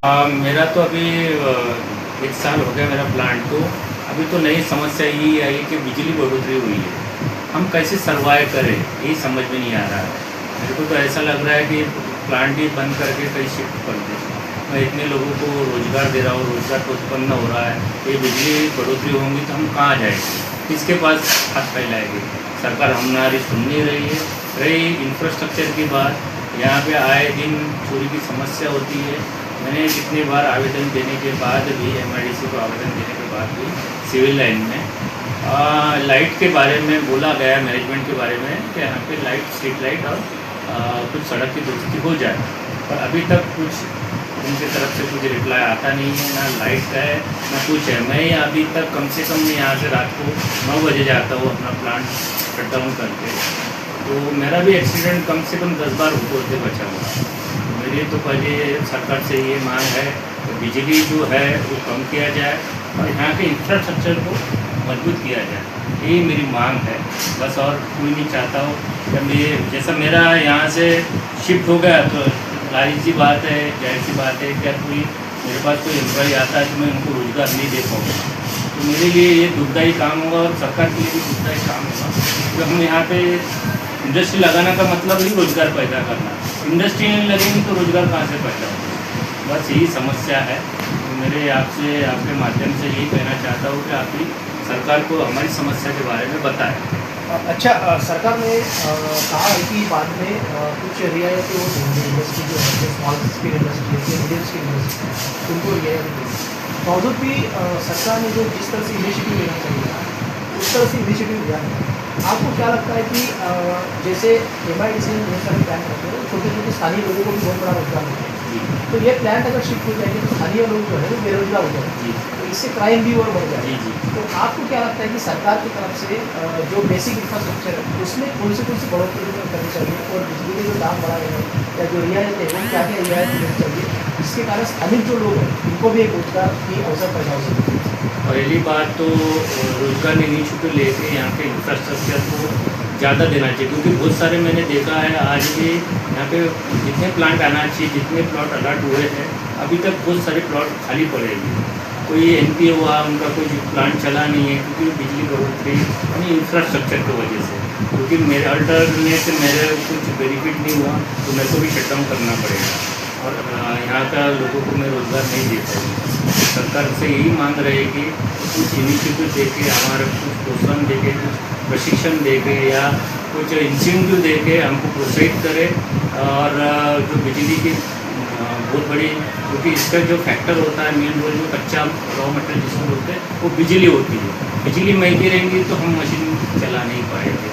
मेरा तो अभी 1 साल हो गया मेरा प्लांट को। अभी तो नई समस्या यही आई है कि बिजली बढ़ोतरी हुई है। हम कैसे सर्वाइव करें यही समझ में नहीं आ रहा है। मेरे को तो ऐसा लग रहा है कि प्लांट ही बंद करके कहीं शिफ्ट कर दें। मैं इतने लोगों को रोज़गार दे रहा हूँ, रोज़गार तो उत्पन्न हो रहा है। ये बिजली बढ़ोतरी होंगी तो हम कहाँ जाएंगे, किसके पास हाथ फैलाएंगे। सरकार हमारी सुन नहीं रही है। रही इंफ्रास्ट्रक्चर की बात, यहाँ पे आए दिन चोरी की समस्या होती है। मैंने कितनी बार आवेदन देने के बाद भी, MIDC को आवेदन देने के बाद भी सिविल लाइन में लाइट के बारे में बोला गया, मैनेजमेंट के बारे में कि यहाँ पे लाइट, स्ट्रीट लाइट और कुछ सड़क की दुरुस्ती हो जाए, पर अभी तक कुछ उनकी तरफ से कुछ रिप्लाई आता नहीं है। ना लाइट का है ना कुछ है। मैं अभी तक कम से कम यहाँ से रात को 9 बजे जाता हूँ अपना प्लांट शट डाउन करके, तो मेरा भी एक्सीडेंट कम से कम 10 बार होते बचा हुआ। मेरी तो पहले सरकार से ये मांग है कि बिजली जो है वो कम किया जाए और यहाँ के इंफ्रास्ट्रक्चर को मजबूत किया जाए, यही मेरी मांग है बस। और कोई नहीं चाहता हो जब ये जैसा मेरा यहाँ से शिफ्ट हो गया तो जाहिर सी बात है, क्या कोई मेरे पास कोई एम्प्लॉय आता है तो मैं उनको रोज़गार नहीं दे पाऊँगा। तो मेरे लिए ये दुखदायी काम होगा और सरकार के लिए भी दुखदायी काम होगा। तो हम यहाँ पे इंडस्ट्री लगाने का मतलब ही रोज़गार पैदा करना। इंडस्ट्री नहीं लगेगी तो रोज़गार कहाँ से पैदा होगा। बस यही समस्या है। तो मेरे आपसे, आपके माध्यम से यही कहना चाहता हूँ कि आप भी सरकार को हमारी समस्या के बारे में बताएं। अच्छा, सरकार ने कहा है कि बाद में कुछ रियायतें वो देंगे इंडस्ट्री जो है, स्मॉल स्केल इंडस्ट्री है, मीडियम स्केल इंडस्ट्री, उनको रियायत देंगे। बावजूद भी सरकार ने जो जिस तरह से इनिशिएटिव लेना चाहिए था उस तरह से इनिशिएटिव लिया है। आपको क्या लगता है कि जैसे MIDC ने बहुत सारे प्लान करते हैं, छोटे छोटे स्थानीय लोगों को भी बहुत बड़ा रोजगार मिलता है, तो ये प्लांट अगर शिफ्ट हो जाएगी तो स्थानीय लोग जो है वो बेरोजगार हो जाएंगे, तो इससे क्राइम भी और बढ़ जाएगा। तो आपको क्या लगता है कि सरकार की तरफ से जो बेसिक इंफ्रास्ट्रक्चर है उसमें कौन सी बढ़ोतरी करनी चाहिए और बिजली के जो दाम बढ़ा रहे हैं या जो रियायत है वो क्या क्या रियायत देनी चाहिए, जिसके कारण स्थानीय जो लोग हैं उनको भी एक रोजगार की अवसर पैदा हो सके। पहली बात तो रोजगार इनिशिएटिव लेके यहाँ पे इंफ्रास्ट्रक्चर को ज़्यादा देना चाहिए, क्योंकि बहुत सारे मैंने देखा है आज भी यहाँ पे जितने प्लांट आना चाहिए, जितने प्लॉट अलॉट हुए हैं अभी तक बहुत सारे प्लॉट खाली पड़े हैं। कोई NP हुआ उनका कोई प्लांट चला नहीं है क्योंकि बिजली बढ़ोतरी यानी इंफ्रास्ट्रक्चर की वजह से, क्योंकि मेरे अल्टरनेट मेरे कुछ बेनिफिट नहीं हुआ तो मेरे को भी शट डाउन करना पड़ेगा और यहाँ का लोगों को मैं रोज़गार नहीं दे पाऊँगा। सरकार से यही मांग रहेगी कुछ इनिशिएटिव देके, हमारे कुछ प्रोत्साहन देके, कुछ प्रशिक्षण देके या कुछ इंसेंटिव देके हमको प्रोत्साहित करे। और जो बिजली की बहुत बड़ी, क्योंकि इसका जो फैक्टर होता है मेन रोल, जो कच्चा रॉ मटेरियल जिसको बोलते हैं वो बिजली होती है। बिजली महंगी रहेंगी तो हम मशीन चला नहीं पाएंगे।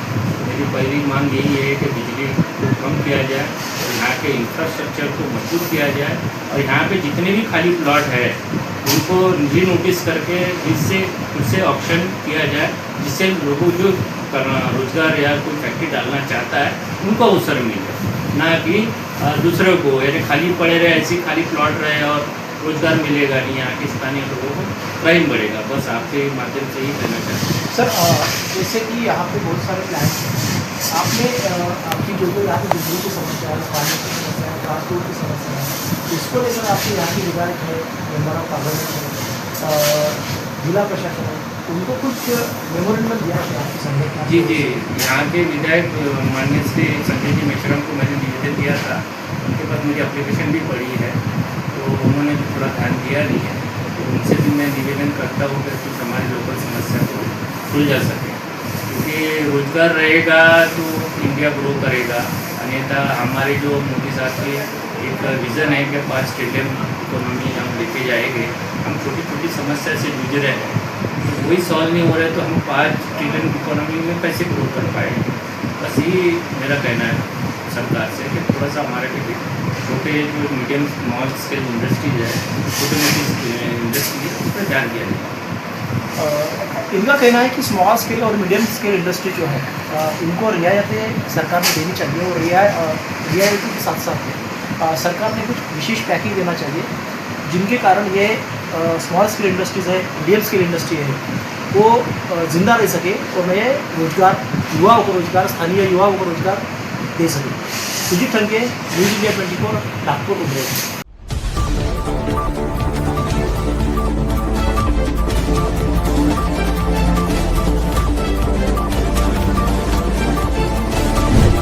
मेरी पहली मांग यही है कि बिजली को कम किया जाए और यहाँ के इंफ्रास्ट्रक्चर को मजबूत किया जाए और यहाँ पे जितने भी खाली प्लॉट है उनको री नोटिस करके जिससे उससे ऑप्शन किया जाए, जिससे लोगों जो रोजगार या कोई फैक्ट्री डालना चाहता है उनको अवसर मिले, ना कि दूसरे को यानी खाली पड़े रहे, ऐसे खाली प्लॉट रहे और रोजगार मिलेगा नहीं। यहाँ के स्थानीय लोगों को क्राइम बढ़ेगा। बस आपके माध्यम से ही कहना चाहते हैं। सर, जैसे कि यहाँ पे बहुत सारे प्लांट हैं, आपने आपकी जो यहाँ पे बिजली की समस्या है, पानी की समस्या है, ट्रांसपोर्ट की समस्या है, इसको लेकर आपके यहाँ की विधायक है, मेम्बर ऑफ पार्लियामेंट है, जिला प्रशासन है, उनको कुछ मेमोरेंडम दिया है आपकी संगठन? जी, यहाँ के विधायक माननीय श्री संजय जी मेश्राम को मैंने निवेदन दिया था। उनके पास मेरी एप्लीकेशन भी पड़ी है, तो उन्होंने भी थोड़ा ध्यान दिया नहीं है। तो उनसे भी मैं निवेदन करता हूँ कि कुछ हमारी लोकल समस्या को सुलझा सके, क्योंकि रोजगार रहेगा तो इंडिया ग्रो करेगा। अन्यथा हमारे जो मोदी साहब की एक विज़न है कि 5 ट्रिलियन इकोनॉमी हम लेके जाएंगे, हम छोटी छोटी समस्या से जूझ रहे हैं, तो वही सॉल्व नहीं हो रहा है तो हम 5 ट्रिलियन इकोनॉमी में कैसे ग्रो कर पाएंगे। बस यही मेरा कहना है सरकार से कि थोड़ा सा हमारे भी छोटे जो मीडियम स्मॉल स्केल इंडस्ट्रीज है, छोटी मोटी इंडस्ट्री है, उस पर ध्यान दिया जाए। इनका कहना है कि स्मॉल स्केल और मीडियम स्केल इंडस्ट्री जो है इनको रियायतें सरकार ने देनी चाहिए और रियायतों के साथ साथ सरकार ने कुछ विशेष पैकेज देना चाहिए, जिनके कारण ये स्मॉल स्केल इंडस्ट्रीज़ है, मीडियम स्केल इंडस्ट्री है, वो ज़िंदा रह सके और नए रोजगार, युवाओं को रोजगार, स्थानीय युवाओं को रोजगार दे सके। Sujit Thanke, news India 24, Nagpur, Ujjain.